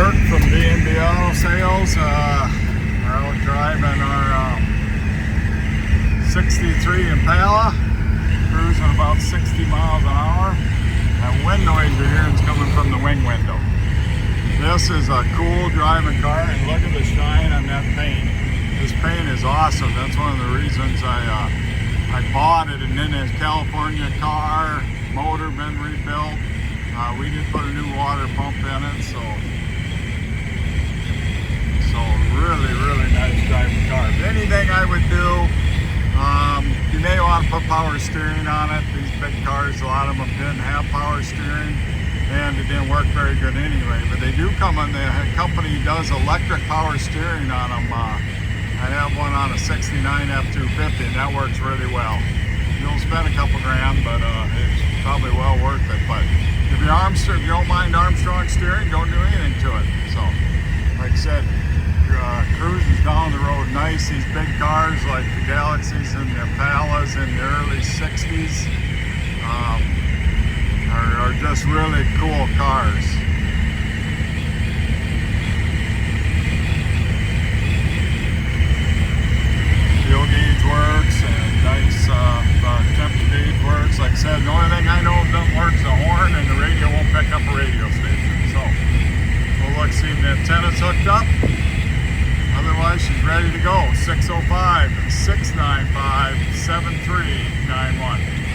Mark from D&D Auto Sales. We're out driving our 63 Impala, cruising about 60 miles an hour. That wind noise you're hearing is coming from the wing window. This is a cool driving car, and look at the shine on that paint. This paint is awesome. That's one of the reasons I bought it. And then a California car, motor been rebuilt. We did put a new water pump in it, so really nice driving car. If anything I would do, you may want to put power steering on it. These big cars, a lot of them didn't have power steering, and it didn't work very good anyway. But they do come in. The company does electric power steering on them. I have one on a 69 F250, and that works really well. You'll spend a couple grand, but it's probably well worth it. But if you don't mind Armstrong steering, don't do anything to it. So, like I said, cruises down the road nice. These big cars like the Galaxies and the Impalas in the early 60s are just really cool cars. Fuel gauge works, and nice temperature gauge works. Like I said, the only thing I know doesn't work is the horn, and the radio won't pick up a radio station. So we'll look, see if the antenna's hooked up. Otherwise, she's ready to go. 605-695-7391.